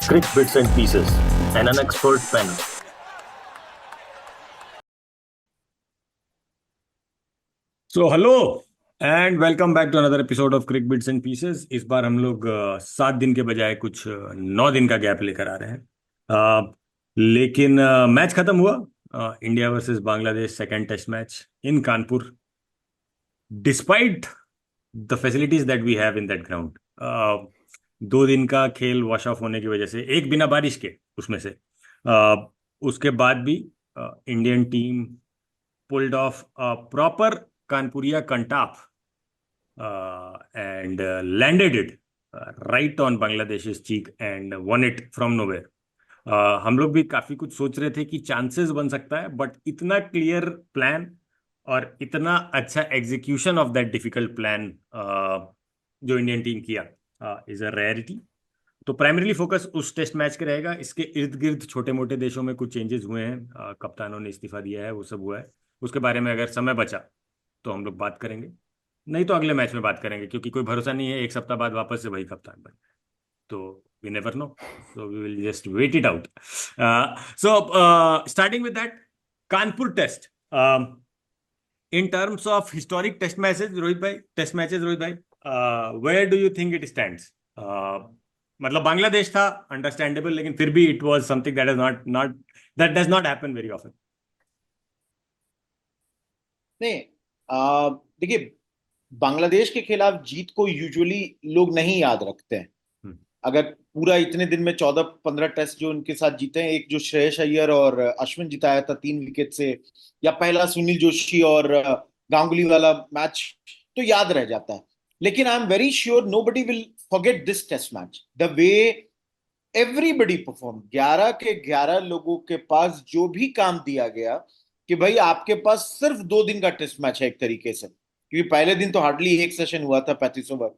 Crick Bits and Pieces, and an expert panel. So hello and welcome back to another episode of Cric Bits and Pieces. इस बार हम लोग 7 दिन के बजाय कुछ 9 दिन का गैप लेकर आ रहे हैं। लेकिन मैच खत्म हुआ, India versus Bangladesh second test match in Kanpur. Despite the facilities that we have in that ground, 2 दिन का खेल वॉश ऑफ होने की वजह से, एक बिना बारिश के उसमें से, उसके बाद भी Indian team pulled off proper कानपुरिया कंटाप and landed it right on Bangladesh's cheek and won it from nowhere. हम लोग भी काफी कुछ सोच रहे थे कि चांसेस बन सकता है, बट इतना क्लियर प्लान और इतना अच्छा execution of that difficult plan जो इंडियन टीम किया इज अ रेयरिटी। तो प्राइमरीली फोकस उस टेस्ट मैच के रहेगा। इसके इर्द गिर्द छोटे मोटे देशों में कुछ चेंजेस हुए हैं, कप्तानों ने इस्तीफा दिया है, वो सब हुआ है। उसके बारे में अगर समय बचा तो हम लोग बात करेंगे, नहीं तो अगले मैच में बात करेंगे, क्योंकि कोई भरोसा नहीं है एक सप्ताह बाद वापस से वही कप्तान बन जाए। तो we never know, so we will just wait it out. So starting with that Kanpur test, in terms of historic test matches Rohit भाई, where do you think it stands? मतलब बांग्लादेश था अंडरस्टैंडेबल, लेकिन फिर भी it was something that is not that does not happen very often. नहीं, देखिए, बांग्लादेश के खिलाफ जीत को यूजुअली लोग नहीं याद रखते हैं। अगर पूरा इतने दिन में 14-15 टेस्ट जो उनके साथ जीते हैं, एक जो श्रेयस अय्यर और अश्विन जिताया था 3 विकेट से, या पहला सुनील जोशी और गांगुली वाला मैच, तो याद रह जाता है। लेकिन I am very sure nobody will forget this test match, the way everybody perform. 11 के 11 लोगों के पास जो भी काम दिया गया कि भाई आपके पास सिर्फ 2 दिन का टेस्ट मैच है एक तरीके से, क्योंकि पहले दिन तो हार्डली एक सेशन हुआ था 35 ओवर।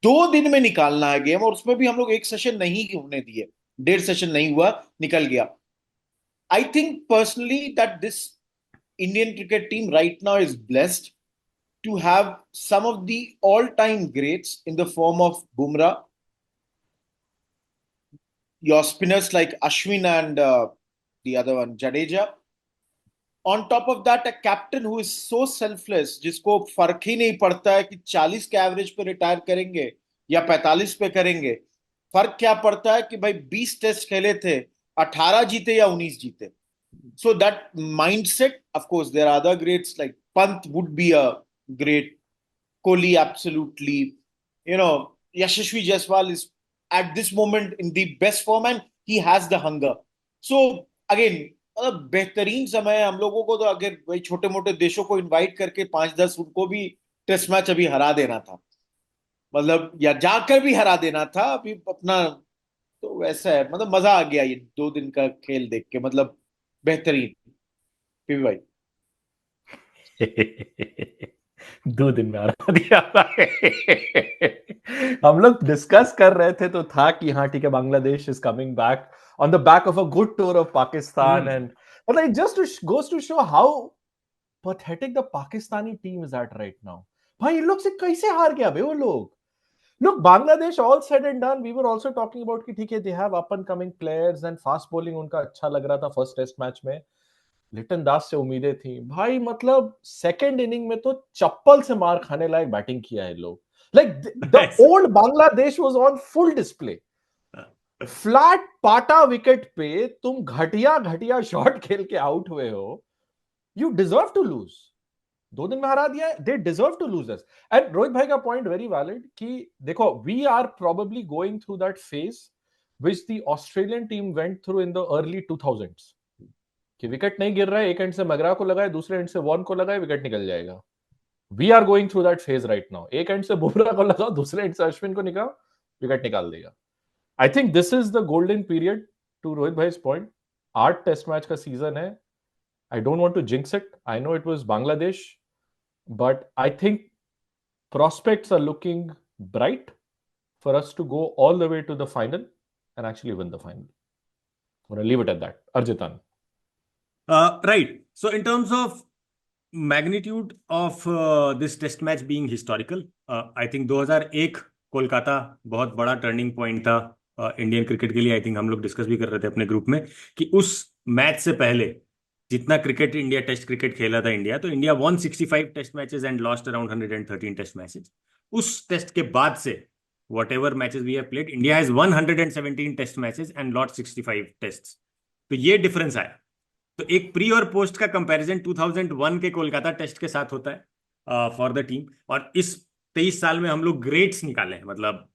2 दिन में निकालना है गेम, और उसमें भी हम लोग एक सेशन नहीं होने दिए, 1.5 सेशन नहीं हुआ, निकल गया। I think personally that this Indian cricket team right now is blessed to have some of the all time greats in the form of Bumrah, your spinners like Ashwin and the other one, Jadeja. On top of that, a captain who is so selfless, जिसको फर्क ही नहीं पड़ता है कि 40 के average पे retire करेंगे या 45 पे करेंगे। फर्क क्या पड़ता है कि भाई 20 टेस्ट खेले थे, 18 जीते या 19 जीते। So that mindset, of course, there are other greats like Pant would be a great, Kohli absolutely, Yashasvi Jaiswal is at this moment in the best form and he has the hunger. So again, मतलब बेहतरीन समय है हम लोगों को। तो अगर वही छोटे मोटे देशों को इनवाइट करके 5-10 उनको भी टेस्ट मैच अभी हरा देना था, मतलब या जाकर भी हरा देना था अभी अपना, तो वैसा है। मतलब मजा आ गया ये 2 दिन का खेल देख के, मतलब बेहतरीन। पीवी भाई 2 दिन में हरा दिया। हम लोग डिस्कस कर रहे थे तो था कि हाँ ठीक है, Bangladesh is coming back on the back of a good tour of Pakistan, and मतलब it just goes to show how pathetic the Pakistani team is at right now. भाई इन लोग से कैसे हार गया भाई वो लोग। Look, Bangladesh, all said and done, we were also talking about कि ठीक है, they have up and coming players and fast bowling उनका अच्छा लग रहा था फर्स्ट टेस्ट मैच में। लिटन दास से उम्मीदें थी भाई, मतलब सेकंड इनिंग में तो चप्पल से मार खाने लायक बैटिंग किया है लोग। Like the old Bangladesh was on full display. Flat पाटा विकेट पे तुम घटिया घटिया शॉट खेल के आउट हुए हो, यू डिजर्व टू लूज। 2 दिन में हरा दिया है, they deserve to lose us. And Rohit भाई का पॉइंट वेरी वैलिड कि देखो, we are probably going through that phase which the Australian team went through in the early 2000s, कि विकेट नहीं गिर रहा है, एक एंड से मगरा को लगाए, दूसरे एंड से वॉर्न को लगाए, विकेट निकल जाएगा। We are going through that phase right now. एक एंड से बुमराह को लगाओ, दूसरे एंड से अश्विन को निकाल, विकेट निकाल देगा। I think this is the golden period, to Rohit भाई पॉइंट। 8 टेस्ट मैच का सीजन है। I don't want to jinx it, I know it was Bangladesh, but I think prospects are looking bright for us to go all the way to the final and actually win the final. I'm going to leave it at that. Arjitan. Right. So in terms of magnitude of this test match being historical, I think 2001 Kolkata बहुत बड़ा turning point था Indian cricket के लिए। I think हम लोग discuss भी कर रहे थे अपने ग्रुप में कि उस मैच से पहले जितना क्रिकेट इंडिया टेस्ट क्रिकेट खेला था इंडिया, तो India won 65 test matches and lost around 113 test matches. उस टेस्ट के बाद से whatever matches we have played, India has won 117 test matches and lost 65 test. तो ये डिफरेंस आया। तो एक प्री और पोस्ट का कंपैरिजन 2001 के कोलकाता टेस्ट के साथ होता है फॉर द टीम। और इस 23 साल में हम लोग ग्रेट्स निकाले हैं, मतलब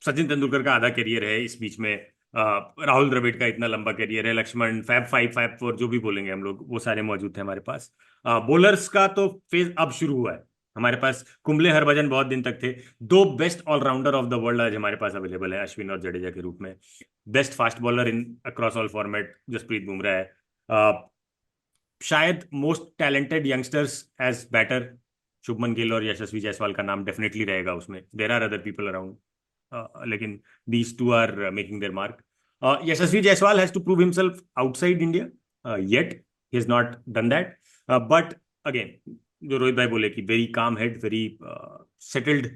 सचिन तेंदुलकर का आधा करियर है इस बीच में, राहुल द्रविड़ का इतना लंबा करियर है, लक्ष्मण, फैब 5, फैब 4 जो भी बोलेंगे हम लोग, वो सारे मौजूद थे हमारे पास। बॉलर्स का तो फेज अब शुरू हुआ है। हमारे पास कुंबले, हरभजन बहुत दिन तक थे। दो best allrounder of the world आज हमारे पास अवेलेबल है, अश्विन और जडेजा के रूप में। Best fast bowler in across all format Jasprit Bumrah है। शायद most talented youngsters as batter Shubman Gill और यशस्वी जायसवाल का नाम डेफिनेटली रहेगा उसमें। There are other people around, लेकिन these two are making their mark. Yashasvi Jaiswal has to prove himself outside India. Yet he has not done that. But again, जो रोहित भाई बोले कि very calm head, very settled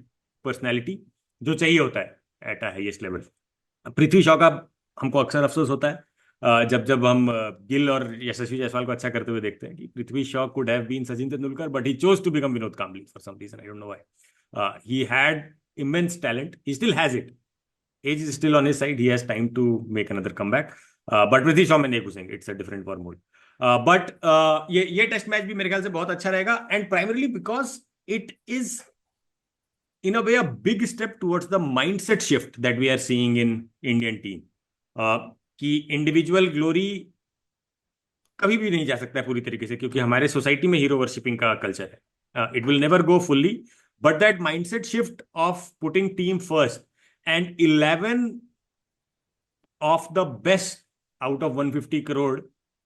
personality, जो चाहिए होता है at a highest level. Prithvi Shaw का हमको अक्सर अफसोस होता है जब हम गिल और यशस्वी जायसवाल को अच्छा करते हुए देखते हैं कि Prithvi Shaw could have been Sachin Tendulkar, but he chose to become Vinod Kambli for some reason, I don't know why. He had immense talent. He still has it. Age is still on his side. He has time to make another comeback. But Prithvi Shaw में नहीं घुसेंगे. It's a different formula. But ये test match भी मेरे ख्याल से बहुत अच्छा रहेगा, and primarily because it is in a way a big step towards the mindset shift that we are seeing in Indian team. कि individual glory कभी भी नहीं जा सकता है पूरी तरीके से, क्योंकि हमारे सोसाइटी में हीरो वर्शिपिंग का कल्चर है. It will never go fully. But that mindset shift of putting team first and 11 of the best out of 150 crore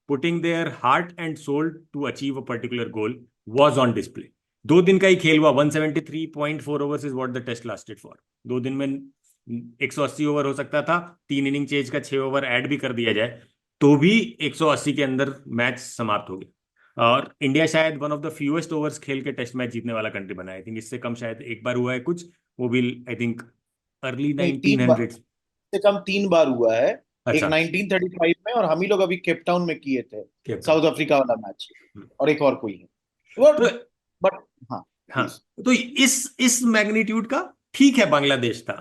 putting their heart and soul to achieve a particular goal was on display. 2 दिन का ही खेल हुआ, 173.4 overs is what the test lasted for. 2 दिन में 180 over हो सकता था, 3 inning change का 6 ओवर ऐड भी कर दिया जाए तो भी 180 के अंदर मैच समाप्त हो गया. और इंडिया शायद one of the fewest overs खेल के टेस्ट मैच जीतने वाला कंट्री बना है. आई थिंक इससे कम शायद एक बार हुआ है कुछ, वो भी आई थिंक अर्ली 1900 से कम 3 बार हुआ है. अच्छा. एक 1935 में और हम ही लोग अभी केप टाउन में किए थे साउथ अफ्रीका वाला मैच, और एक और कोई है. बट हाँ, तो इस मैग्नीट्यूड का ठीक है बांग्लादेश था,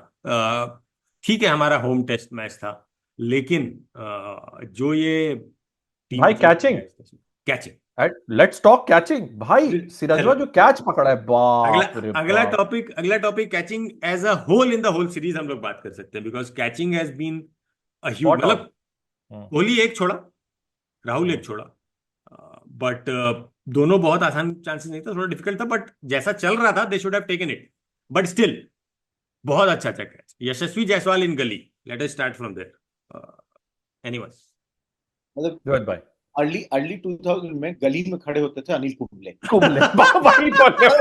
ठीक है हमारा होम टेस्ट मैच था, लेकिन जो ये भाई कैचिंग लेट्स टॉक कैचिंग. भाई सिराजवा जो कैच पकड़ा है, बाप रे बाप. अगला topic catching as a whole in the whole series हम लोग बात कर सकते हैं, because catching has been a huge. मतलब कोहली एक छोड़ा, राहुल एक छोड़ा, बट दोनों बहुत आसान चांसेस नहीं था, थोड़ा डिफिकल्ट था, बट जैसा चल रहा था they should have taken it. But still बहुत अच्छा catch. Yashasvi Jaiswal in gully, let us start from there. Anyone, मतलब भाई अर्ली 2000 में गली में खड़े होते थे अनिल कुंबले.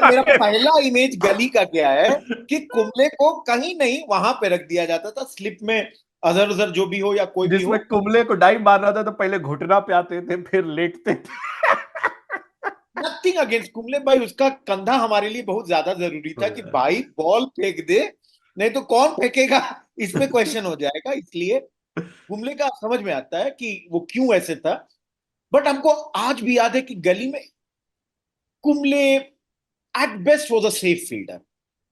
मेरा पहला इमेज गली का क्या है कि कुंबले को कहीं नहीं वहां पे रख दिया जाता था, स्लिप में अजहर उजहर जो भी हो या कोई भी हो. जिसमें कुंबले को डाइव मारना था तो पहले घुटना पे आते थे, फिर लेटते थे. नथिंग अगेंस्ट कुंबले भाई, उसका कंधा हमारे लिए बहुत ज्यादा जरूरी था कि भाई बॉल फेंक दे, नहीं तो कौन फेंकेगा इसमें क्वेश्चन हो जाएगा. इसलिए कुंबले का समझ में आता है कि वो क्यों ऐसे था. बट हमको आज भी याद है कि गली में Kumble at best was a safe fielder,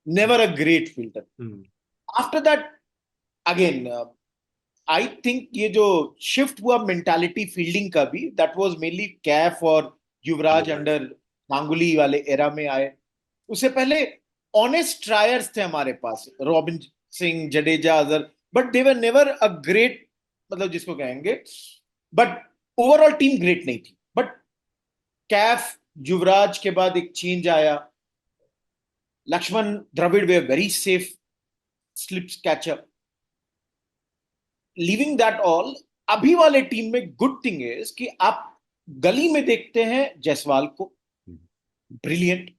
never a great fielder. After that again I think ये जो शिफ्ट हुआ मेंटालिटी फील्डिंग का भी, दैट वाज मेनली कैफ और युवराज अंडर गांगुली वाले एरा में आए. उससे पहले ऑनेस्ट ट्रायर्स थे हमारे पास, Robin Singh, Jadeja, Azhar, but they were never a great, मतलब जिसको कहेंगे, बट ओवरऑल टीम ग्रेट नहीं थी. बट कैफ, युवराज के बाद एक चेंज आया, लक्ष्मण, द्रविड़ वे very safe slips catcher. Leaving that all, अभी वाले टीम में गुड थिंग इज कि आप गली में देखते हैं जायसवाल को, ब्रिलियंट,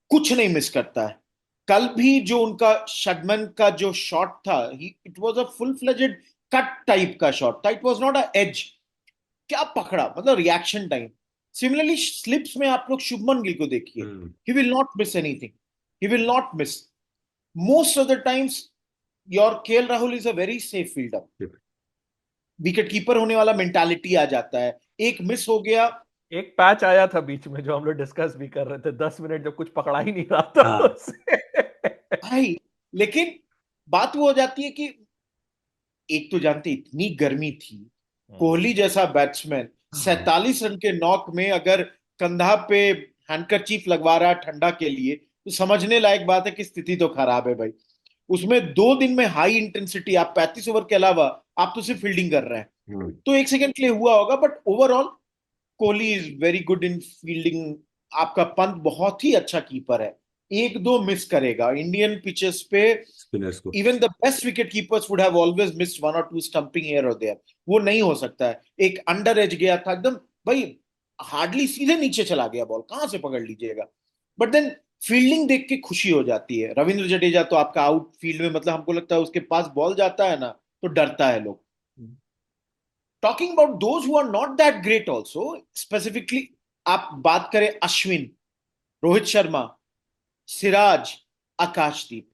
कुछ नहीं मिस करता है. कल भी जो उनका शडमन का जो शॉट था, it was a full fledged cut type का शॉट था, it was not a edge. क्या पकड़ा, मतलब रिएक्शन टाइम. सिमिलरली स्लिप्स में आप लोग शुभमन गिल को देखिए, he will not miss anything, he will not miss. Most of the times your KL Rahul is a very safe fielder, wicket keeper होने वाला मेंटालिटी आ जाता है, एक मिस हो गया। एक पैच आया था बीच में जो हम लोग डिस्कस भी कर रहे थे, 10 मिनट जब कुछ पकड़ा ही नहीं रहा था हाँ उससे। भाई लेकिन बात वो हो जाती है कि एक तो जानते इतनी गर्मी थी, कोहली जैसा बैट्समैन 47 रन के नॉक में अगर कंधा पे हैंडकरचीफ लगवा रहा है ठंडा के लिए, तो समझने लायक बात है कि स्थिति तो खराब है भाई। उसमें 2 दिन में हाई इंटेंसिटी, आप 35 ओवर के अलावा आप तो सिर्फ फील्डिंग कर रहे हैं, तो 1 सेकंड के लिए हुआ होगा, but overall Kohli is very good in fielding. आपका पंत बहुत ही अच्छा कीपर है, 1-2 मिस करेगा इंडियन पिचेस पे। स्पिनर्स को even the best wicket keepers would have always missed 1 or 2 stumping here और देयर। वो नहीं हो सकता है। एक अंडर एज गया था एकदम भाई, हार्डली सीधे नीचे चला गया बॉल, कहां से पकड़ लीजिएगा। बट देन फील्डिंग देख के खुशी हो जाती है। रविंद्र जडेजा तो आपका आउट फील्ड में, मतलब हमको लगता है उसके पास बॉल जाता है ना तो डरता है लोग। Talking about those who are not that great also, specifically आप बात करें अश्विन, रोहित शर्मा, सिराज, आकाशदीप।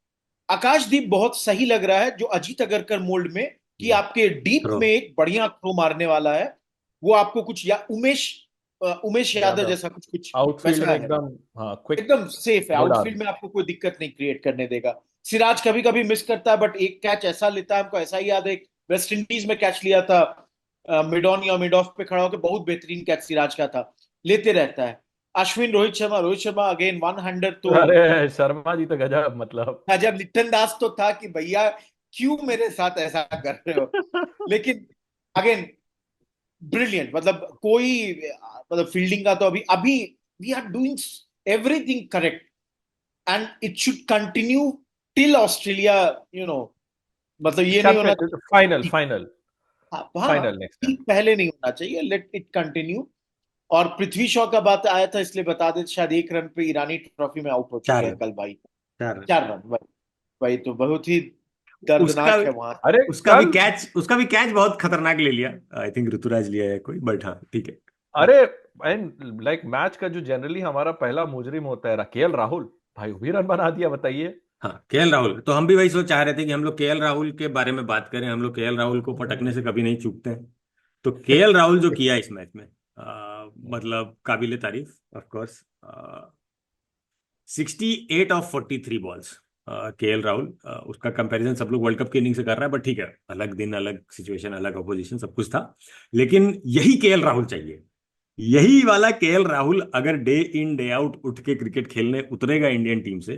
आकाशदीप बहुत सही लग रहा है जो अजीत अगरकर मोल्ड में, कि आपके डीप थ्रो में एक बढ़िया थ्रो मारने वाला है। वो आपको कुछ या उमेश यादव जैसा कुछ कुछ आउटफील्ड वैसा में है, एकदम, हाँ, क्विक, एकदम सेफ है, नो डाउट। आउटफील्ड में आपको कोई दिक्कत नहीं क्रिएट करने देगा। सिराज कभी कभी मिस करता है, बट एक कैच ऐसा लेता है, हमको ऐसा ही याद है वेस्ट इंडीज में कैच लिया था, मिड ऑन या मिड ऑफ पे खड़ा होकर, बहुत बेहतरीन कैच सिराज का था, लेते रहता है। अश्विन, रोहित शर्मा अगेन 100 तो। अरे शर्मा जी तो गजब, मतलब। जब लिट्टन दास तो था कि भैया क्यों मेरे साथ ऐसा कर रहे हो, लेकिन अगेन ब्रिलियंट। मतलब कोई, मतलब फील्डिंग का तो अभी अभी we are doing everything correct, and it should continue till Australia, you know. मतलब ये नहीं होना फाइनल, चाहिए, फाइनल, हाँ फाइनल नेक्स्ट टाइम। ठीक पहले नहीं होना चाहिए, लेट इट कंटिन्यू। और पृथ्वी शॉ का बात आया था इसलिए बता देते, शायद 1 रन पे ईरानी ट्रॉफी में आउट हो चुके 4 हैं रन, कल भाई। 4 रन। 4 रन भाई, भाई तो बहुत ही उसका दर्दनाक है वहां। अरे कल, उसका भी कैच बहुत खतरनाक ले लिया, आई थिंक ऋतुराज लिया है कोई, बट हाँ ठीक है। अरे एंड लाइक मैच का जो जनरली हमारा पहला मुजरिम होता है केएल राहुल, भाई वो भी रन बना दिया, बताइए। हाँ केएल राहुल, तो हम भी वही सोच चाह रहे थे कि हम लोग केएल राहुल के बारे में बात करें। हम लोग केएल राहुल को पटकने से कभी नहीं चूकते हैं। तो केएल राहुल जो किया इस मैच में, मतलब काबिले तारीफ of course. 68 of 43 balls KL Rahul. उसका कंपैरिजन सब लोग वर्ल्ड कप की इनिंग से कर रहा है, बट ठीक है, अलग दिन, अलग सिचुएशन, अलग अपोजिशन, सब कुछ था। लेकिन यही केएल राहुल चाहिए। यही वाला केएल राहुल अगर डे इन डे आउट उठ के क्रिकेट खेलने उतरेगा इंडियन टीम से,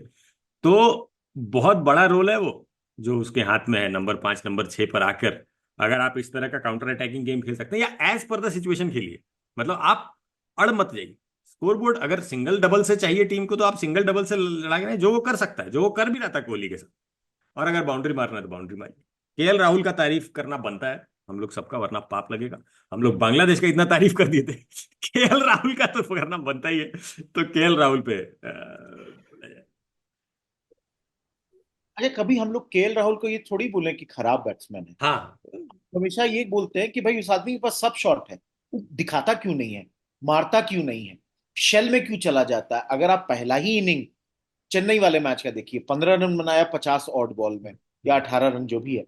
तो बहुत बड़ा रोल है वो जो उसके हाथ में है, नंबर 5 नंबर 6 पर आकर। अगर आप इस तरह का काउंटर अटैकिंग गेम खेल सकते हैं या एज पर द सिचुएशन खेलिए, मतलब आप अड़ मत जाइए। स्कोरबोर्ड अगर सिंगल डबल से चाहिए टीम को, तो आप सिंगल डबल से लड़ाएंगे, जो वो कर सकता है, जो वो कर भी रहा था कोहली के साथ। और अगर बाउंड्री मारना है तो बाउंड्री मारिए। केएल राहुल का तारीफ करना बनता है हम लोग सबका, वरना पाप लगेगा। हम लोग बांग्लादेश का इतना तारीफ कर दिए थे, केएल राहुल का तो करना बनता ही है। तो केएल राहुल पे अच्छा, कभी हम लोग केएल राहुल को ये थोड़ी बोले कि खराब बैट्समैन है। हाँ हमेशा ये बोलते हैं कि भाई उस आदमी के पास सब शॉट है, वो दिखाता क्यों नहीं है, मारता क्यों नहीं है, शेल में क्यों चला जाता है। अगर आप पहला ही इनिंग चेन्नई वाले मैच का देखिए, 15 रन बनाया 50 ऑड बॉल में, या 18 रन जो भी है।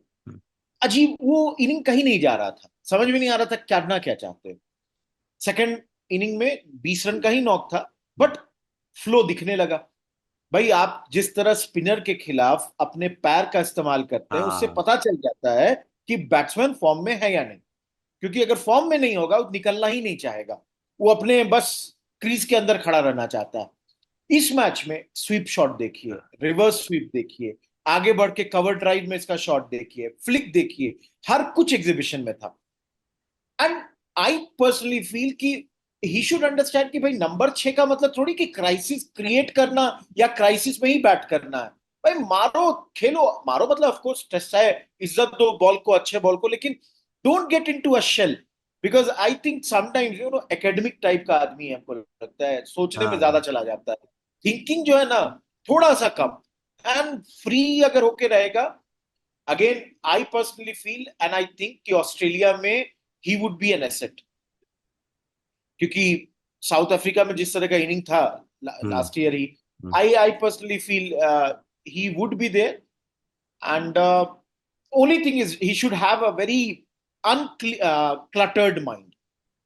अजीब, वो इनिंग कहीं नहीं जा रहा था, समझ में नहीं आ रहा था करना क्या चाहते हैं। सेकंड इनिंग में 20 रन का ही नॉक था, बट फ्लो दिखने लगा। भाई आप जिस तरह स्पिनर के खिलाफ अपने पैर का इस्तेमाल करते हैं, उससे हाँ पता चल जाता है कि बैट्समैन फॉर्म में है या नहीं। क्योंकि अगर फॉर्म में नहीं होगा वो निकलना ही नहीं चाहेगा, वो अपने बस क्रीज के अंदर खड़ा रहना चाहता है। इस मैच में स्वीप शॉट देखिए, रिवर्स स्वीप देखिए, आगे बढ़ के कवर ड्राइव में इसका शॉट देखिए, फ्लिक देखिए, हर कुछ एग्जीबिशन में था। एंड आई पर्सनली फील कि ही शुड अंडरस्टैंड कि भाई नंबर 6 का मतलब थोड़ी कि क्राइसिस क्रिएट करना या क्राइसिस में ही बैट करना है। भाई मारो, खेलो, मारो, मतलब ऑफ कोर्स टेस्ट है, इज्जत दो बॉल को, अच्छे बॉल को, लेकिन don't get into a shell. Because I think sometimes academic type का आदमी है, हमको लगता है सोचने में ज्यादा हाँ चला जाता है, थिंकिंग जो है ना थोड़ा सा कम। एंड फ्री अगर होके रहेगा, again I personally feel and I think कि ऑस्ट्रेलिया में he would be an asset. क्योंकि साउथ अफ्रीका में जिस तरह का इनिंग था लास्ट ईयर ही, I personally feel he would be there. And only thing is, he should have a very uncluttered mind,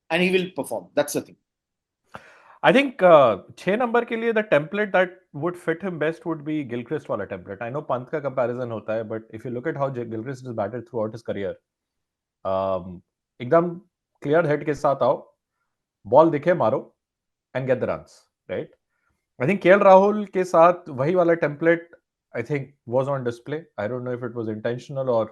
and he will perform. That's the thing. I think 6 number के लिए the template that would fit him best would be Gilchrist वाला template. I know Pant का comparison होता है, but if you look at how Gilchrist has batted throughout his career, एकदम clear head के साथ आओ, ball दिखे मारो, and get the runs, right? I think KL Rahul के साथ वही वाला template I think was on display. I don't know if it was intentional or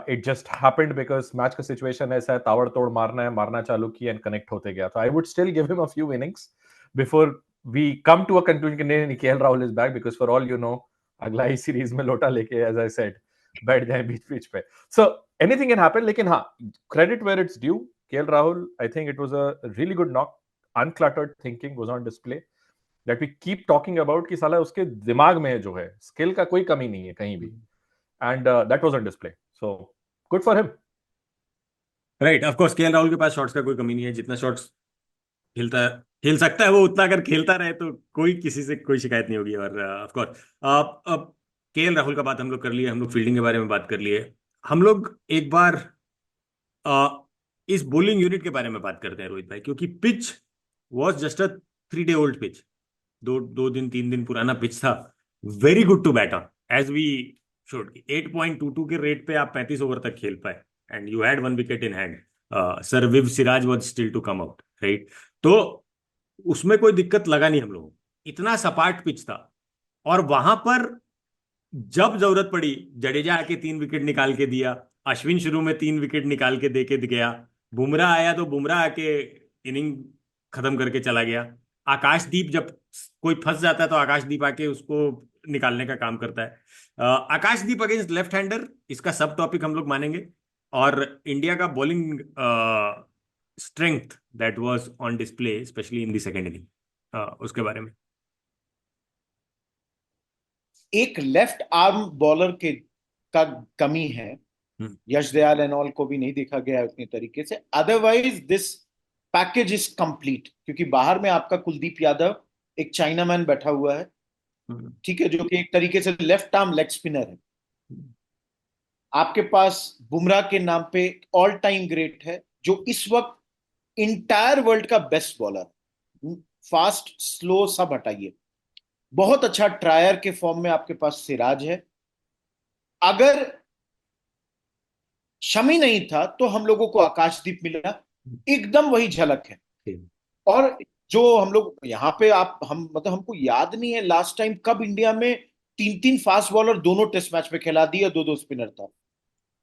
it just happened because match का situation ऐसा है, ताबड़तोड़ मारना है, मारना चालू किया and connect होते गया. So I would still give him a few innings before we come to a conclusion कि नहीं KL Rahul is back, because for all you know अगला ही सीरीज में लोटा लेके, as I said, बैठ जाए बीच बीच पे. So anything can happen, लेकिन हाँ, credit where it's due. KL Rahul, I think it was a really good knock. Uncluttered thinking was on display that we keep talking about कि साला उसके दिमाग में जो है स्किल का कोई कमी नहीं है कहीं भी, and that was on display. So good for him. Right, of course KL Rahul के पास शॉट्स का कोई कमी नहीं है. जितना शॉट्स खेल सकता है वो उतना अगर खेलता रहे तो कोई किसी से कोई शिकायत नहीं होगी. और ऑफ कोर्स अब केएल राहुल का बात हम लोग कर लिए, हम लोग फील्डिंग के बारे में बात कर लिए. हम लोग एक बार इस बॉलिंग यूनिट के बारे में बात करते हैं रोहित भाई, क्योंकि pitch was just a 3 day old pitch. 3 दिन पुराना पिच था. Very good to bat on, as we should. 8.22 के रेट पे आप 35 ओवर तक खेल पाए, and you had 1 wicket in hand. Sir Viv Siraj was still to come out, right? तो उसमें कोई दिक्कत लगा नहीं हम लोगों को. इतना सपाट पिच था, और वहां पर जब जरूरत पड़ी जडेजा आके 3 विकेट निकाल के दिया. अश्विन शुरू में 3 विकेट निकाल के देके गया. बुमराह आया तो बुमराह आके इनिंग खत्म करके चला गया. आकाशदीप जब कोई फंस जाता है तो आकाशदीप आके उसको निकालने का काम करता है. आकाशदीप अगेंस्ट लेफ्ट हैंडर, इसका सब टॉपिक हम लोग मानेंगे. और इंडिया का bowling strength that was on display specially in the second inning, उसके बारे में. एक लेफ्ट आर्म बॉलर के का कमी है. यश दयाल एंड ऑल को भी नहीं देखा गया उतनी तरीके से. Otherwise this package is complete, क्योंकि बाहर में आपका कुलदीप यादव एक चाइनामैन बैठा हुआ है, ठीक है, जो कि एक तरीके से लेफ्ट आर्म लेग स्पिनर है. आपके पास बुमराह के नाम पे ऑल टाइम ग्रेट है, जो इस वक्त इंटायर वर्ल्ड का बेस्ट बॉलर. फास्ट स्लो सब हटाइए, बहुत अच्छा ट्रायर के फॉर्म में आपके पास सिराज है. अगर शमी नहीं था तो हम लोगों को आकाशदीप मिला, एकदम वही झलक है. और जो हम लोग यहाँ पे मतलब हमको याद नहीं है लास्ट टाइम कब इंडिया में 3 फास्ट बॉलर दोनों टेस्ट मैच में खिला दिए, 2 स्पिनर था,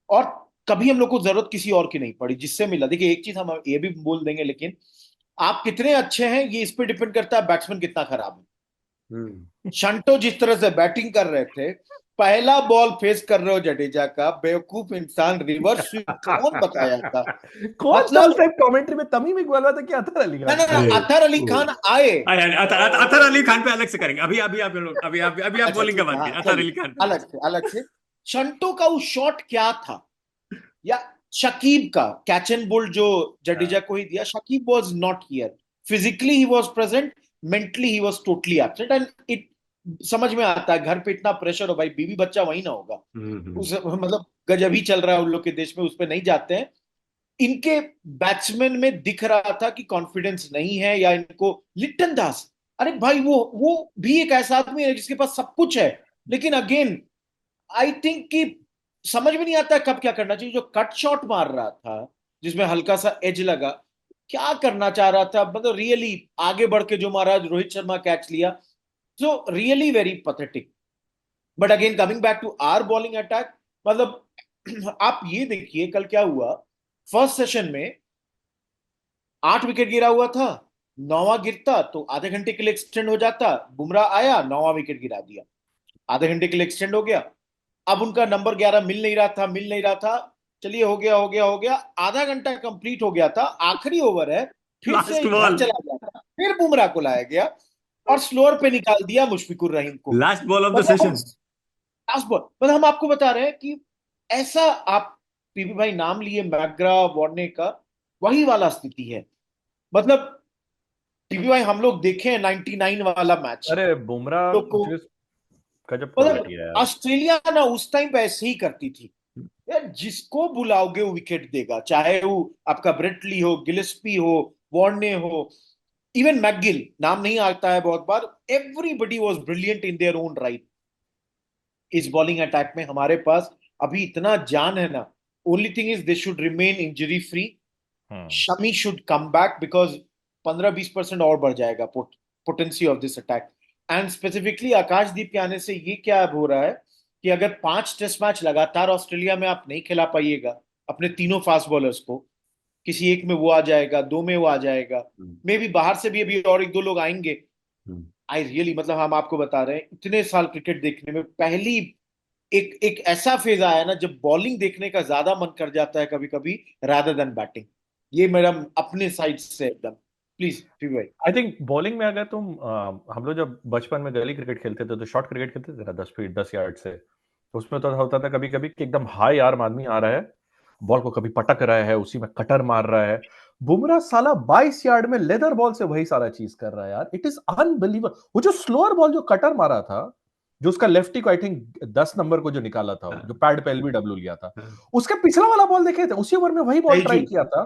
और कभी हम लोग को जरूरत किसी और की नहीं पड़ी जिससे मिला. देखिए एक चीज हम ये भी बोल देंगे, लेकिन आप कितने अच्छे हैं ये इस पे डिपेंड करता है बैट्समैन कितना खराब है. शंटो जिस तरह से बैटिंग कर रहे थे, पहला बॉल फेस कर रहे हो जडेजा का, बेवकूफ इंसान, रिवर्स स्विंग कौन बताया था? कौन मतलब कमेंट्री में तमीम इकबाल था कि अतहर अली खान? ना अतहर अली खान आए. अतहर अली खान पे अलग से करेंगे. अभी आप बॉलिंग का बात करें. अतहर अली खान अलग से. शंटो का वो शॉट क्या था, या शकीब का कैच एंड बोल्ड जो जडेजा को ही दिया. Shakib was not here, physically he was present, mentally he was totally absent. And it समझ में आता है, घर पे इतना प्रेशर हो भाई, बीवी बच्चा वही ना होगा, उस मतलब गजब ही चल रहा है उन लोग के देश में, उस पे नहीं जाते हैं. इनके बैट्समैन में दिख रहा था कि कॉन्फिडेंस नहीं है, या इनको लिटन दास, अरे भाई वो भी एक ऐसा आदमी है जिसके पास सब कुछ है, लेकिन अगेन आई थिंक कि समझ में नहीं आता कब क्या करना चाहिए. जो कट शॉट मार रहा था जिसमें हल्का सा एज लगा, क्या करना चाह रहा था? मतलब रियली आगे बढ़ के जो मारा, रोहित शर्मा कैच लिया, so really very pathetic. But again coming back to our bowling attack, मतलब आप ये देखिए कल क्या हुआ. फर्स्ट सेशन में 8 विकेट गिरा हुआ था, 9वां गिरता तो आधे घंटे के लिए एक्सटेंड हो जाता. बुमराह आया, 9वां विकेट गिरा दिया, आधे घंटे के लिए एक्सटेंड हो गया. अब उनका नंबर 11 मिल नहीं रहा था. चलिए हो गया, आधा घंटा कंप्लीट हो गया था, आखिरी ओवर है, फिर से चला गया था, फिर बुमराह को लाया गया और स्लोअर पे निकाल दिया मुशफिकुर रहीम को. Last ball of the session, last ball. मतलब हम आपको बता रहे हैं कि ऐसा, आप पीपी भाई नाम लिए मैकग्रा वार्ने का, वही वाला स्थिति है. मतलब पीपी भाई हम लोग देखे 99 वाला मैच. अरे बुमराह गजब मतलब क्वालिटी है यार। ऑस्ट्रेलिया ना उस टाइम पे ऐसे ही करती थी यार, जिसको बुलाओगे वो विकेट देगा, चाहे वो आपका ब्रेटली हो, गिलेस्पी हो, वार्ने हो, इवन मैकगिल नाम नहीं आता है बहुत बार। Everybody was brilliant in their own right. इस बॉलिंग अटैक में हमारे पास अभी इतना जान है ना। Only thing is they should remain injury free. Shami should come back because 15-20% और बढ़ जाएगा potency of this attack. And specifically Akashdeep के आने से ये क्या अब हो रहा है कि अगर 5 टेस्ट मैच लगातार ऑस्ट्रेलिया में आप नहीं खिला पाइएगा अपने तीनों फास्ट बॉलर्स को, किसी एक में वो आ जाएगा, 2 में वो आ जाएगा, मे भी बाहर से भी अभी और 1-2 लोग आएंगे। आई रियली मतलब हम आपको बता रहे हैं इतने साल क्रिकेट देखने में पहली एक एक ऐसा फेज आया ना जब बॉलिंग देखने का ज्यादा मन कर जाता है कभी कभी रादर देन बैटिंग। ये मेरा अपने साइड से एकदम। प्लीज भाई। आई थिंक बॉलिंग में अगर तुम हम लोग जब बचपन में गली क्रिकेट खेलते थे तो शॉर्ट क्रिकेट खेलते थे ना 10 फीट 10 यार्ड से, तो उसमें तो होता था कभी कभी कि एकदम हाई आर्म आदमी आ रहा है, बॉल को कभी पटक रहा है, उसी में कटर मार रहा है। बुमराह साला 22 यार्ड में लेदर बॉल से वही सारा चीज कर रहा है यार। It is unbelievable. वो जो स्लोअर बॉल जो कटर मारा था, जो उसका लेफ्टी को आई थिंक 10 नंबर को जो निकाला था, जो पैड पे एलबीडब्ल्यू लिया था, उसका पिछला वाला बॉल देखे थे, उसी ओवर में वही बॉल ट्राई किया था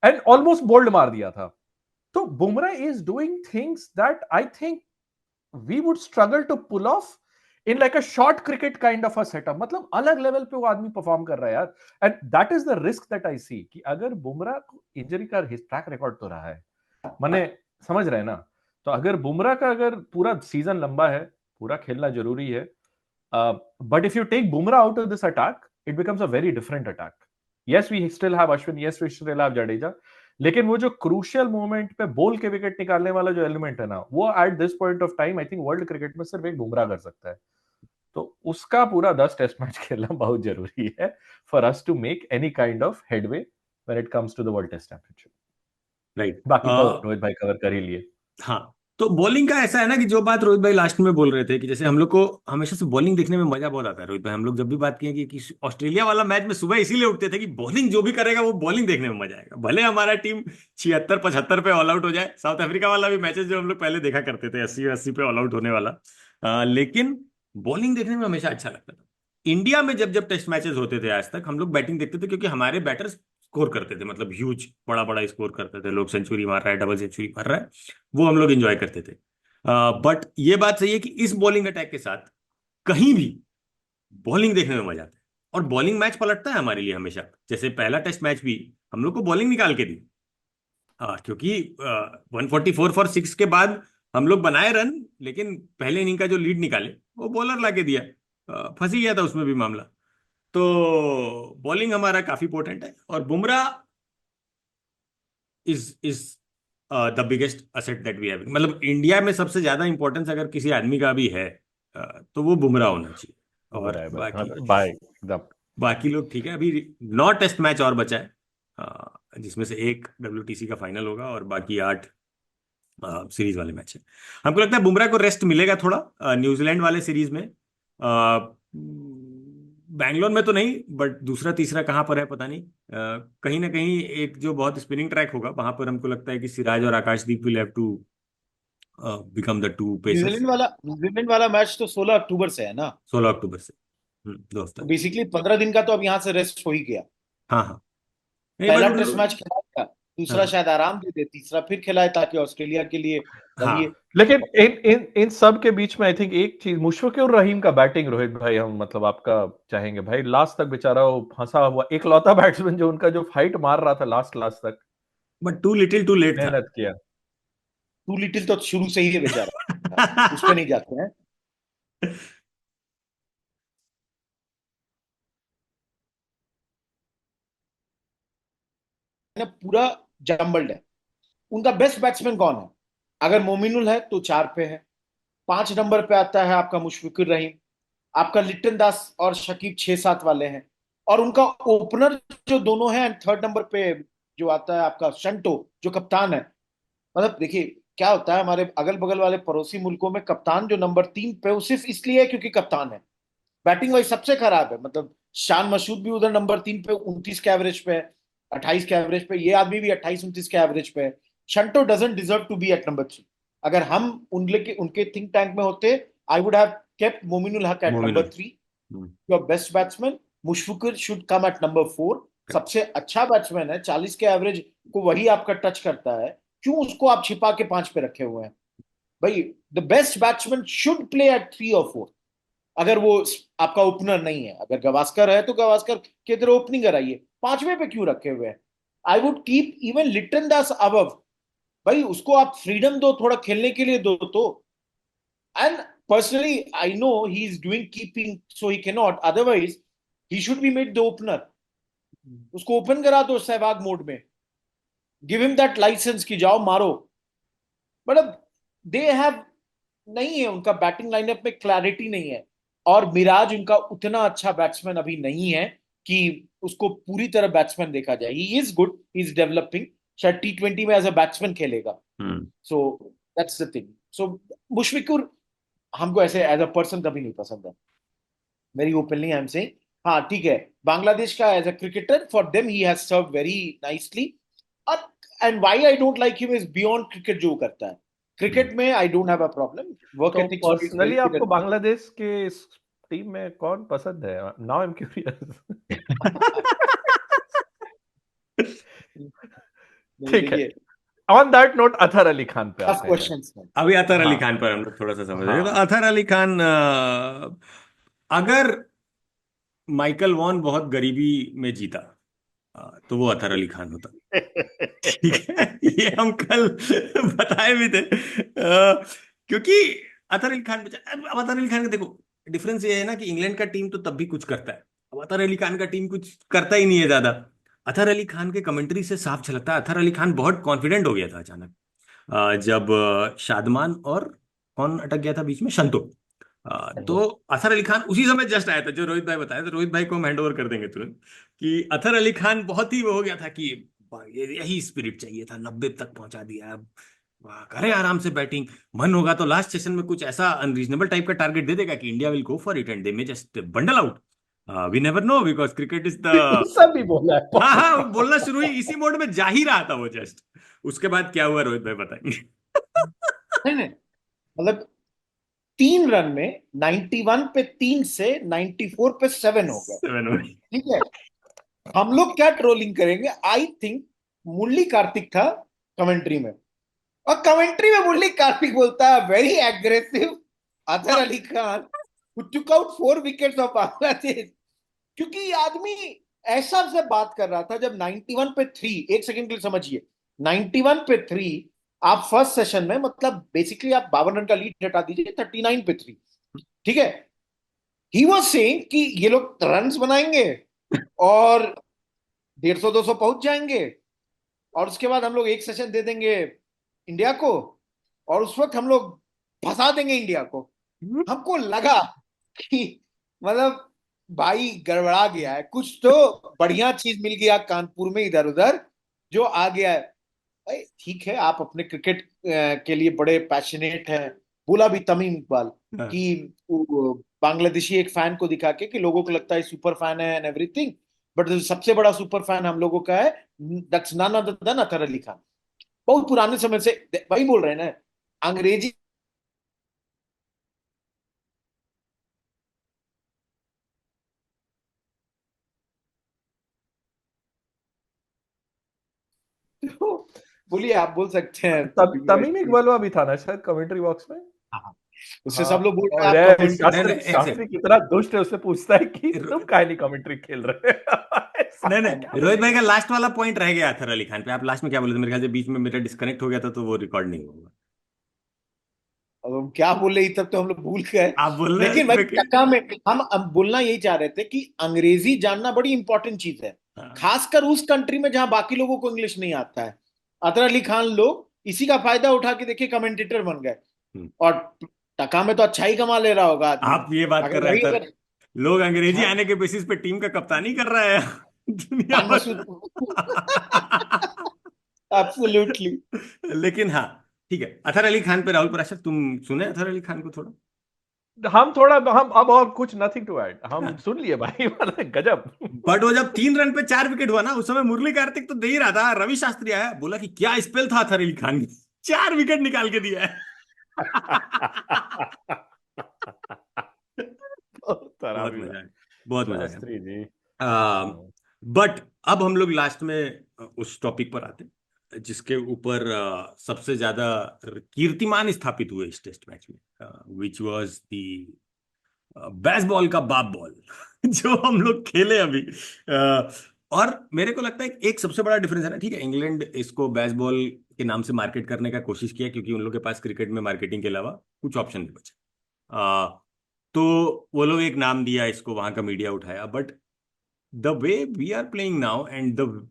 एंड ऑलमोस्ट बोल्ड मार दिया था। तो Bumrah is doing things that I think we would struggle to pull off in like a short cricket kind of a setup. मतलब अलग लेवल पे वो आदमी परफॉर्म कर रहा है यार। And that is the risk that I see कि अगर बुमराह को इंजरी का ट्रैक रिकॉर्ड तो रहा है, माने समझ रहे हैं ना। तो अगर बुमराह का अगर पूरा सीजन लंबा है, पूरा खेलना जरूरी है, but if you take Bumrah out of this attack it becomes a very different attack. Yes we still have Ashwin, yes we still have Jadeja, लेकिन वो जो क्रूशियल मोमेंट पे बोल के विकेट निकालने वाला जो एलिमेंट है ना, वो at this point of time I think world cricket में सिर्फ एक बुमराह कर सकता है। तो उसका पूरा 10 टेस्ट मैच खेलना बहुत जरूरी है for us to make any kind of headway when it comes to the world test championship. Right. बाकी तो रोहित भाई कवर कर ही लिए। हाँ, तो बॉलिंग का ऐसा है ना कि जो बात रोहित भाई लास्ट में बोल रहे थे कि जैसे हम लोग को हमेशा से बॉलिंग देखने में मजा बहुत आता है। रोहित भाई हम लोग जब भी बात किए कि ऑस्ट्रेलिया वाला मैच में सुबह इसीलिए उठते थे कि बॉलिंग जो भी करेगा वो बॉलिंग देखने में मजा आएगा, भले हमारा टीम 76-75 पे ऑल आउट हो जाए। साउथ अफ्रीका वाला भी मैचेस जो हम लोग पहले देखा करते थे 80-80 पे ऑल आउट होने वाला, लेकिन बॉलिंग देखने में हमेशा अच्छा लगता था। इंडिया में जब जब टेस्ट मैचेस होते थे आज तक हम लोग बैटिंग देखते थे क्योंकि हमारे बैटर्स स्कोर करते थे, मतलब ह्यूज बड़ा बड़ा स्कोर करते थे। लोग सेंचुरी मार रहा है, डबल सेंचुरी मार रहा है, वो हम लोग एंजॉय करते थे। बट ये बात सही है कि इस बॉलिंग अटैक के साथ कहीं भी बॉलिंग देखने में मजा आता है और बॉलिंग मैच पलटता है हमारे लिए हमेशा। जैसे पहला टेस्ट मैच भी हम लोग को बॉलिंग निकाल के दी, क्योंकि 144 फॉर 6 के बाद हम लोग बनाए रन, लेकिन पहले इनिंग का जो लीड निकाले वो बॉलर ला के दिया, फंस ही गया था उसमें भी मामला। तो बॉलिंग हमारा काफी इंपॉर्टेंट है और Bumrah is the biggest asset that we have. मतलब इंडिया में सबसे ज्यादा इंपॉर्टेंस अगर किसी आदमी का भी है तो वो बुमराह होना चाहिए। और बाकी लोग ठीक है। अभी 9 टेस्ट मैच और बचा है, जिसमें से 1 WTC का फाइनल होगा और बाकी 8 सीरीज वाले मैच है। हमको लगता है बुमराह को रेस्ट मिलेगा थोड़ा न्यूजीलैंड वाले सीरीज में। बैंगलोर में तो नहीं, बट दूसरा तीसरा कहाँ पर है पता नहीं। कहीं ना कहीं एक जो बहुत स्पिनिंग ट्रैक होगा वहां पर हमको लगता है कि सिराज और Akash Deep will have to become the 2 pacers. New Zealand वाला मैच तो 16 अक्टूबर से है ना। 16 अक्टूबर से 2 हफ्ता। बेसिकली 15 दिन का तो अब यहाँ से रेस्ट हो ही गया। हाँ हाँ, पहला टेस्ट मैच खिलाएगा, दूसरा हाँ। शायद आराम दे दे, तीसरा फिर खिलाए ताकि ऑस्ट्रेलिया के लिए हाँ। लेकिन इन सब के बीच में आई थिंक एक चीज, मुशफिकुर रहीम का बैटिंग रोहित भाई हम मतलब आपका चाहेंगे भाई। लास्ट तक बेचारा वो फंसा हुआ एकलौता बैट्समैन जो उनका जो फाइट मार रहा था लास्ट तक, but too little too late था। मेहनत किया। टू लिटिल तो शुरू से ही है बेचारा, उस पे नहीं जाते हैं। पूरा जम्बल्ड है। उनका बेस्ट बैट्समैन कौन है? अगर मोमिनुल है तो 4 पे है, 5 नंबर पे आता है आपका मुशफिकुर रहीम, आपका लिट्टन दास और शकीब 6-7 वाले हैं, और उनका ओपनर जो दोनों हैं, 3rd नंबर पे जो आता है आपका शंटो जो कप्तान है। मतलब देखिए क्या होता है हमारे अगल बगल वाले पड़ोसी मुल्कों में, कप्तान जो नंबर 3 पे वो सिर्फ इसलिए है क्योंकि कप्तान है। बैटिंग वाइज सबसे खराब है। मतलब शान मसूद भी उधर नंबर 3 पे 29 के एवरेज पे है, 28 के एवरेज पे, ये आदमी भी 28-29 के एवरेज पे है। Shanto doesn't deserve to be at number 3। अगर हम उनके थिंक टैंक में होते, I would have kept Mominul Haq at Mominul. number 3. Your best batsman, Mushfiqur should come at number 4. सबसे अच्छा बैट्समैन है, 40 के एवरेज को वही आपका टच करता है, क्यों उसको आप छिपा के 5 पे रखे हुए हैं भाई? The best batsman should play at 3 और 4 अगर वो आपका ओपनर नहीं है. अगर गवास्कर है तो गवास्कर के इधर ओपनिंग कराइए, 5वें पे क्यों रखे हुए हैं? I would keep even Liton Das above. भाई उसको आप फ्रीडम दो, थोड़ा खेलने के लिए दो तो. And personally I know he is doing keeping so he can not, otherwise he should be made the opener. उसको ओपन करा दो सहवाग मोड में, गिव हिम दैट लाइसेंस कि जाओ मारो. मतलब दे हैव नहीं है, उनका बैटिंग लाइनअप में क्लैरिटी नहीं है. और मिराज उनका उतना अच्छा बैट्समैन अभी नहीं है कि उसको पूरी तरह बैट्समैन देखा जाए. He is good, he is developing. शायद T20 में एज अ बैट्समैन खेलेगा. So that's the thing. So Mushfiqur हमको ऐसे एज अ पर्सन कभी नहीं पसंद है. Very openly I am saying. हाँ ठीक है, बांग्लादेश का as a cricketer for them he has serve very nicely. And why I don't like him is beyond cricket. जो करता है क्रिकेट में I don't have a problem. Work तो ethics personally आपको बांग्लादेश के इस टीम में कौन पसंद है? Now I am curious. ठीक है. On that note Athar Ali Khan पे आते हैं. अभी अतहर अली हाँ. खान पर हम लोग थोड़ा सा समझ हाँ. रहे तो अतहर अली खान अगर माइकल वॉन बहुत गरीबी में जीता तो वो अतहर अली खान होता. ठीक है, ये हम कल बताए भी थे. क्योंकि अतहर अली खान, अब अतहर अली खान का देखो डिफरेंस ये है ना कि इंग्लैंड का टीम तो तब भी कुछ करता है, अब अतहर अली खान का टीम कुछ करता ही नहीं है ज्यादा. अतहर अली खान के कमेंट्री से साफ झलकता है अतहर अली खान बहुत कॉन्फिडेंट हो गया था अचानक जब शादमान और कौन अटक गया था बीच में, संतो. तो अतहर अली खान उसी समय जस्ट आया था जो रोहित भाई बताया, तो रोहित भाई को हम हैंड ओवर कर देंगे तुरंत कि अतहर अली खान बहुत ही वो हो गया था कि यही स्पिरिट चाहिए था, 90 तक पहुंचा दिया, करें आराम से बैटिंग, मन होगा तो लास्ट सेशन में कुछ ऐसा अनरीजनेबल टाइप का टारगेट दे देगा कि India will go for it and they may just bundle out. We never know because cricket is the. सभी बोला है. हाँ हाँ, बोलना शुरू ही इसी मोड में जा ही रहा था वो जस्ट. उसके बाद क्या हुआ रोहित भाई बताएंगे. नहीं मतलब 3 रन में 91 पे 3 से 94 पे 7 हो गए. ठीक है, हम लोग क्या ट्रोलिंग करेंगे? आई थिंक मुरली कार्तिक था कमेंट्री में, और कमेंट्री में मुरली कार्तिक बोलता है very aggressive Athar Ali Khan who took out 4 wickets of Bangladesh. क्योंकि ये आदमी ऐसा से बात कर रहा था जब 91 पे 3, एक सेकंड के लिए समझिए, 91 पे 3 आप फर्स्ट सेशन में, मतलब बेसिकली आप 52 रन का लीड हटा दीजिए, 39 पे 3. ठीक है, ही वाज सेइंग कि ये लोग रन्स बनाएंगे और 150-200 पहुंच जाएंगे और उसके बाद हम लोग एक सेशन दे देंगे इंडिया को और उस वक्त हम लोग फंसा देंगे इंडिया को. हमको लगा कि मतलब भाई गड़बड़ा गया है कुछ, तो बढ़िया चीज मिल गया कानपुर में इधर उधर जो आ गया है. ठीक है, आप अपने क्रिकेट के लिए बड़े पैशनेट हैं. बोला भी तमीम इकबाल कि बांग्लादेशी एक फैन को दिखा के कि लोगों को लगता है सुपर फैन है एंड एवरीथिंग, बट सबसे बड़ा सुपर फैन हम लोगों का है, that's none other than Athar Ali Khan. बहुत पुराने समय से वही बोल रहे हैं ना, अंग्रेजी बोलिए, आप बोल सकते हैं. तमीम इकबाल भी था ना शायद कमेंट्री बॉक्स में. उससे सब लोग बोल रहे हैं शास्त्री कितना दुष्ट है, उससे पूछता है कि तुम काहे नहीं कमेंट्री खेल रहे. नहीं रोहित भाई का लास्ट वाला पॉइंट रह गया अतहर अली खान पे. आप लास्ट में क्या बोले थे? मेरे ख्याल से बीच में मेरा डिस्कनेक्ट हो गया था तो वो रिकॉर्ड नहीं होगा. अब हम क्या बोल रहे तब तो हम लोग भूल गए. आप बोल रहे लेकिन भाई टक्का में हम बोलना यही चाह रहे थे कि अंग्रेजी जानना बड़ी इंपॉर्टेंट चीज है, खासकर उस कंट्री में जहां बाकी लोगों को इंग्लिश नहीं आता है. अतहर अली खान लोग इसी का फायदा उठा के देखिए कमेंटेटर बन गए और टका में तो अच्छा ही कमा ले रहा होगा. आप ये बात कर रहे हैं लोग अंग्रेजी आने के बेसिस पे टीम का कप्तानी कर रहा है दुनिया एब्सोल्युटली. लेकिन हाँ ठीक है, अतहर अली खान पे राहुल पराशर तुम सुने अतहर अली खान को थोड़ा? हम अब और कुछ नथिंग टू ऐड, हम सुन लिए भाई. गजब. बट वो जब 3 रन पे 4 विकेट हुआ ना, उस समय मुरली कार्तिक तो दे ही रहा था. रवि शास्त्री आया, बोला कि क्या स्पेल था अतहर अली खान, 4 विकेट निकाल के दिया है. बहुत मजा आया, बहुत मजा आया। शास्त्री जी। बट अब हम लोग लास्ट में उस टॉपिक पर आते हैं जिसके ऊपर सबसे ज्यादा कीर्तिमान स्थापित हुए इस टेस्ट मैच में, विच वाज द बेसबॉल का बाप बॉल जो हम लोग खेले अभी। और मेरे को लगता है एक सबसे बड़ा डिफरेंस है ना, ठीक है, इंग्लैंड इसको बेसबॉल के नाम से मार्केट करने का कोशिश किया क्योंकि उन लोग के पास क्रिकेट में मार्केटिंग के अलावा कुछ ऑप्शन नहीं बचे। तो वो लोग एक नाम दिया इसको, वहां का मीडिया उठाया, but the way we are playing now and the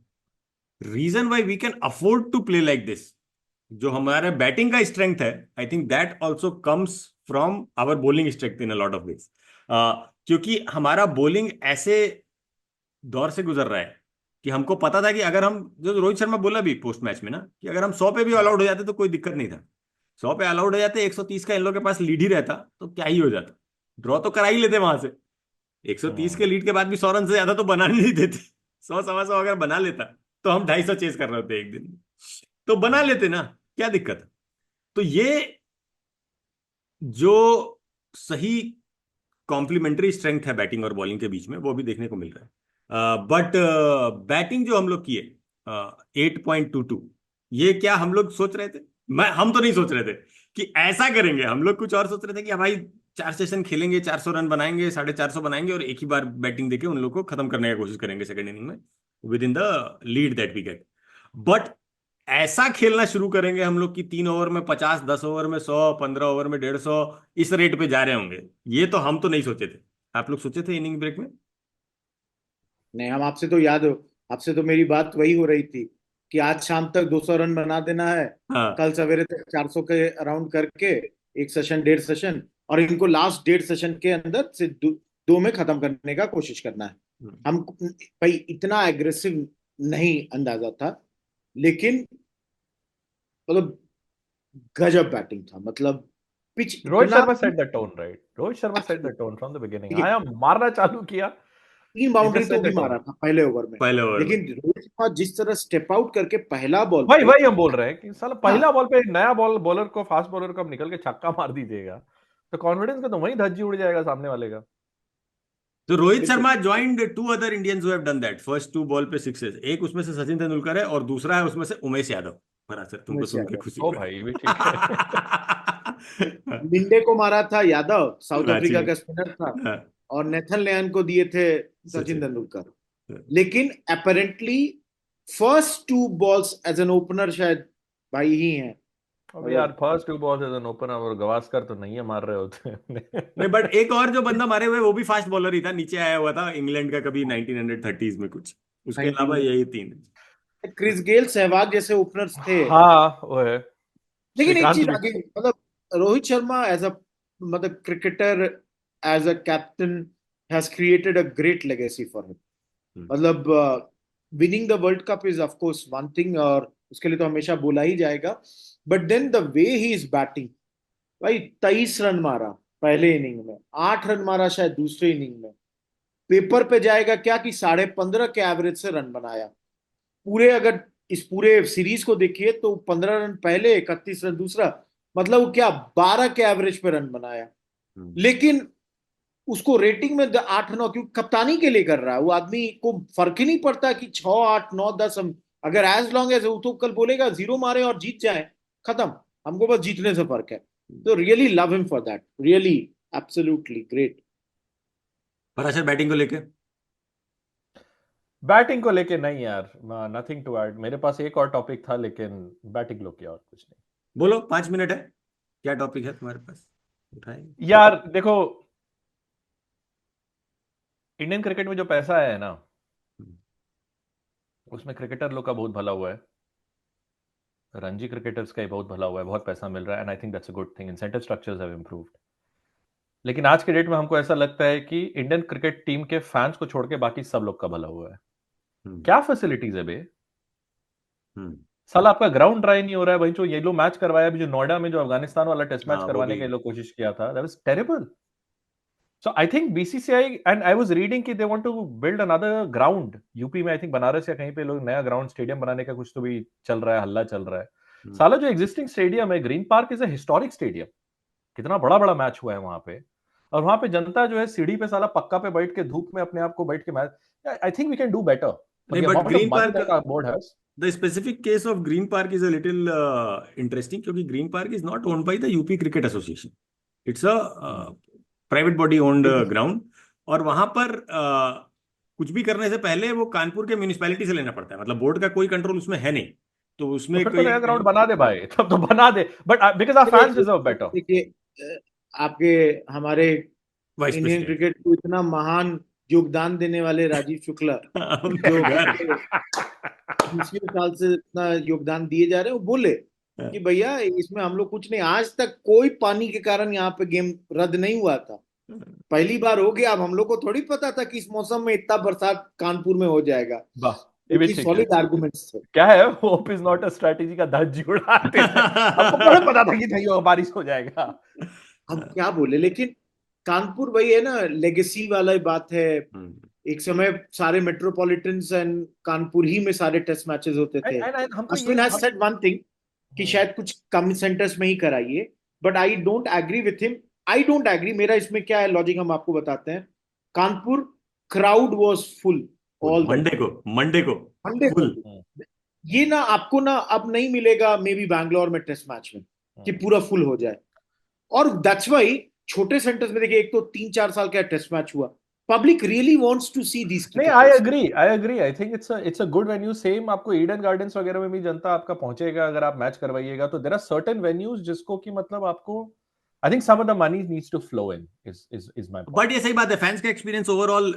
reason why we can afford to play like this, जो हमारे बैटिंग का स्ट्रेंथ है, I think that also comes from our bowling strength in a lot of ways. क्योंकि हमारा bowling ऐसे दौर से गुजर रहा है कि हमको पता था कि अगर हम, जो रोहित शर्मा बोला भी पोस्ट मैच में ना, कि अगर हम 100 पे भी ऑल आउट हो जाते तो कोई दिक्कत नहीं था। 100 पे ऑल आउट हो जाते, 130 का इन लोगों के पास लीड ही रहता तो क्या ही हो जाता, ड्रॉ तो करा ही लेते वहां से। 130 के लीड के बाद भी 100 रन से ज्यादा तो बनाने नहीं देते। 100 सवा 100 अगर बना लेता तो हम 250 चेस कर रहे होते एक दिन में, तो बना लेते ना, क्या दिक्कत है। तो ये जो सही कॉम्प्लीमेंट्री स्ट्रेंथ है बैटिंग और बॉलिंग के बीच में, वो भी देखने को मिल रहा है। बट बैटिंग जो हम लोग किए 8.22, ये क्या हम लोग सोच रहे थे? हम तो नहीं सोच रहे थे कि ऐसा करेंगे। हम लोग कुछ और सोच रहे थे कि भाई 4 सेशन खेलेंगे, 400 रन बनाएंगे, 450 बनाएंगे और एक ही बार बैटिंग देके उन लोग को खत्म करने की कोशिश करेंगे सेकंड इनिंग में within the lead that we get. But ऐसा खेलना शुरू करेंगे हम लोग कि 3 ओवर में 50, 10 ओवर में 100, 15 ओवर में 150, इस रेट पे जा रहे होंगे, ये तो हम तो नहीं सोचे थे। आप लोग सोचे थे इनिंग ब्रेक में? नहीं, हम आपसे तो याद हो, आपसे तो मेरी बात वही हो रही थी कि आज शाम तक 200 रन बना देना है, हाँ, कल सवेरे तक 400 के अराउंड करके एक सेशन 1.5 सेशन, और इनको लास्ट 1.5 सेशन के अंदर से दो में खत्म करने का कोशिश करना है। हम भाई इतना एग्रेसिव नहीं अंदाजा था, लेकिन मतलब गजब बैटिंग था, मतलब पिच रोहित इतना, Sharma set the tone, right? Rohit Sharma set the tone from the beginning. आया, मारना चालू किया, 3 बाउंड्री तो भी मारा था पहले ओवर में, पहले ओवर में। लेकिन रोहित शर्मा जिस तरह स्टेप आउट करके पहला बॉल वही पे, वही हम बोल रहे हैं कि साला पहला बॉल पे नया बॉलर को, फास्ट बॉलर को अब निकल के छक्का मार दीजिएगा तो कॉन्फिडेंस का तो वही धज्जी उड़ जाएगा सामने वाले का। तो Rohit Sharma joined 2 other Indians who have done that, first 2 ball पे 6, एक उसमें से सचिन तेंदुलकर है और दूसरा है उसमें से उमेश यादव। बड़ा सर, तुमको सुन के खुशी ओ हुई। भाई भी ठीक है। लिंडे को मारा था यादव, साउथ हाँ, अफ्रीका ठीक का स्पिनर था, है। और नेथन लियान को दिए थे सचिन तेंदुलकर। लेकिन apparently first 2 balls as an opener शायद भाई ही हैं। अबे यार, first 2 balls as an opener और गवास्कर तो नहीं है मार रहे होते। नहीं, बट एक और जो बंदा मारे हुए वो भी फास्ट बॉलर ही था, नीचे आया हुआ था इंग्लैंड का, कभी 1930s में कुछ, उसके अलावा यही 3। क्रिस गेल, सहवाग जैसे ओपनर्स थे। हाँ वो है। लेकिन एक श्रीकांत चीज भी। आगे, मतलब रोहित शर्मा एज अ, मतलब cricketer, as a captain, has created a great legacy for him. मतलब winning the world cup is of course one thing, और उसके लिए तो हमेशा बोला ही जाएगा, but then the way he is batting, भाई 23 रन मारा पहले इनिंग में, 8 रन मारा शायद दूसरे इनिंग में, पेपर पे जाएगा क्या कि 15.5 के एवरेज से रन बनाया। पूरे अगर इस पूरे सीरीज को देखिए तो 15 रन पहले, 31 रन दूसरा, मतलब वो क्या 12 के एवरेज पे रन बनाया। लेकिन उसको रेटिंग में 8-9, क्योंकि कप्तानी के लिए कर रहा है वो आदमी, को फर्क ही नहीं पड़ता कि 6, 8, 9, 10, हम अगर एज लॉन्ग एज वो तो कल बोलेगा 0 मारे और जीत जाए, खत्म, हमको बस जीतने से फर्क है। तो really love him for that, really absolutely great. Parashar batting को लेके? बैटिंग को लेके नहीं यार, नथिंग टू ऐड। मेरे पास एक और टॉपिक था लेकिन बैटिंग लोग किया और कुछ नहीं। बोलो, 5 मिनट है, क्या टॉपिक है तुम्हारे पास, उठाए। यार देखो, इंडियन क्रिकेट में जो पैसा है ना, उसमें क्रिकेटर लोग का बहुत भला हुआ है, रणजी क्रिकेटर्स का ही बहुत भला हुआ है, बहुत पैसा मिल रहा है, and I think that's a good thing. Incentive structures have improved. लेकिन आज के डेट में हमको ऐसा लगता है कि इंडियन क्रिकेट टीम के फैंस को छोड़ के बाकी सब लोग का भला हुआ है। क्या फैसिलिटीज है बे? साला आपका ग्राउंड ड्राई नहीं हो रहा है भाई। जो ये लोग मैच करवाया अभी, जो नोएडा में जो अफगानिस्तान वाला टेस्ट मैच करवाने के लोग कोशिश किया था, that was terrible. So I think BCCI, and I was reading कि they want to build another ground UP में, आई थिंक बनारस या कहीं पे लोग नया ग्राउंड स्टेडियम बनाने का कुछ तो भी चल रहा है, हल्ला चल रहा है। साला जो एग्जिस्टिंग स्टेडियम है green park is a historic stadium, कितना बड़ा बड़ा मैच हुआ है वहां पे। और वहां पे जनता जो है सीढ़ी पे साला पक्का पे बैठ के धूप में अपने आप को बैठ के match I think we can do better नहीं, but Green Park, the specific case of Green Park is a little interesting क्योंकि Green Park is not owned by the UP Cricket Association. It's a private body owned ground और वहां पर कुछ भी करने से पहले वो कानपुर के म्यूनिसिपैलिटी से लेना पड़ता है, मतलब बोर्ड का कोई कंट्रोल उसमें है नहीं, तो उसमें तो नया ग्राउंड बना दे भाई, तब तो बना दे, but because our fans deserve better. देखिए आपके हमारे इंडियन क्रिकेट को इतना महान योगदान देने वाले राजीव शुक्ला जो दूसरे साल से इतना योगदान दिए जा रहे हैं, वो बोले कि भैया इसमें हम लोग कुछ नहीं, आज तक कोई पानी के कारण यहाँ पे गेम रद्द नहीं हुआ था, पहली बार हो गया। अब हम लोग को थोड़ी पता था कि इस मौसम में इतना बरसात कानपुर में हो जाएगा। सॉलिड आर्गुमेंट्स थे। क्या है, hope is not a strategy का धज्जी उड़ाते हैं। हमको पहले पता था कि नहीं बारिश हो जाएगा। हम क्या बोले, लेकिन कानपुर वही है ना, लेगेसी वाला बात है। एक समय सारे मेट्रोपॉलिटन्स एंड कानपुर ही में सारे टेस्ट मैचेस होते थे। Ashwin has said one thing कि शायद कुछ कम सेंटर्स में ही कराइए, but I don't agree with him. I don't agree. मेरा इसमें क्या है लॉजिक, हम आपको बताते हैं। Kanpur crowd was full all Monday को फुल। ये ना आपको ना अब नहीं मिलेगा मे बी बैंगलोर में टेस्ट मैच में कि पूरा फुल हो जाए। और दैट्स व्हाई छोटे सेंटर्स में देखिए, एक तो 3-4 साल का टेस्ट मैच हुआ, public really wants to see this. नहीं, I agree I think it's a good venue. Same आपको ईडन गार्डन्स वगैरह में भी जनता आपका पहुंचेगा अगर आप मैच करवाइएगा, तो देयर आर सर्टेन वेन्यूज जिसको कि मतलब आपको I think some of the money needs to flow in is my point. But ये सही बात है, फैंस का एक्सपीरियंस ओवरऑल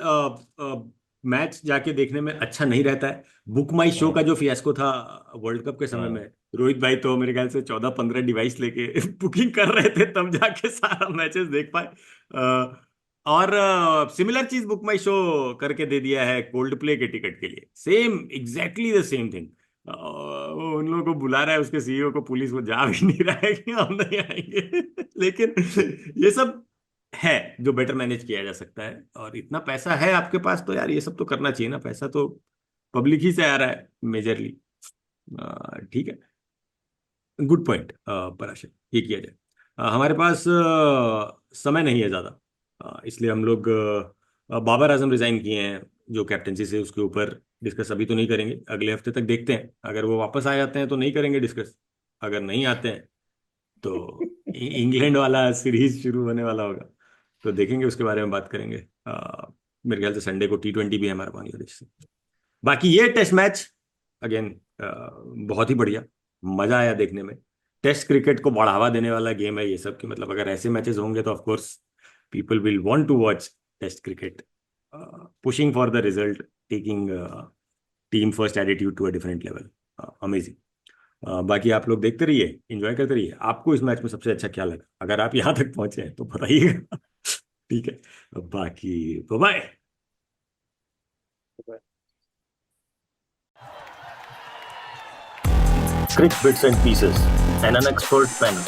मैच जाके देखने में अच्छा नहीं रहता है। बुक माई शो का जो फियास्को था वर्ल्ड कप के समय में, रोहित भाई तो मेरे ख्याल से 14-15 डिवाइस लेके बुकिंग कर रहे थे तब जाके सारा मैचेस देख पाए। और सिमिलर चीज बुक माई शो करके दे दिया है कोल्ड प्ले के टिकट के लिए, same exactly the same thing. उन लोगों को बुला रहा है, उसके सीईओ को पुलिस, वो जा भी नहीं रहा है कि हम नहीं आएंगे। लेकिन ये सब है जो बेटर मैनेज किया जा सकता है, और इतना पैसा है आपके पास तो यार ये सब तो करना चाहिए ना। पैसा तो पब्लिक ही से आ रहा है मेजरली। ठीक है, गुड पॉइंट पराशर, ये किया जाए। हमारे पास समय नहीं है ज़्यादा, इसलिए हम लोग बाबर आजम रिजाइन किए हैं जो कैप्टनसी से, उसके ऊपर डिस्कस अभी तो नहीं करेंगे, अगले हफ्ते तक देखते हैं। अगर वो वापस आ जाते हैं तो नहीं करेंगे डिस्कस, अगर नहीं आते हैं तो इंग्लैंड वाला सीरीज शुरू होने वाला होगा तो देखेंगे, उसके बारे में बात करेंगे। मेरे ख्याल से संडे को T20 भी है हमारा बांग्लादेश से। बाकी ये टेस्ट मैच अगेन बहुत ही बढ़िया, मजा आया देखने में। टेस्ट क्रिकेट को बढ़ावा देने वाला गेम है ये सब, कि मतलब अगर ऐसे मैचेस होंगे तो of course people will want to watch test cricket, pushing for the result, taking team first attitude to a different level. Amazing. बाकी आप लोग देखते रहिए, एंजॉय करते रहिए। आपको इस मैच में सबसे अच्छा क्या लगा, अगर आप यहाँ तक पहुंचे हैं तो बताइएगा। ठीक है, बाकी bye. Cricket bits and pieces, and an expert panel.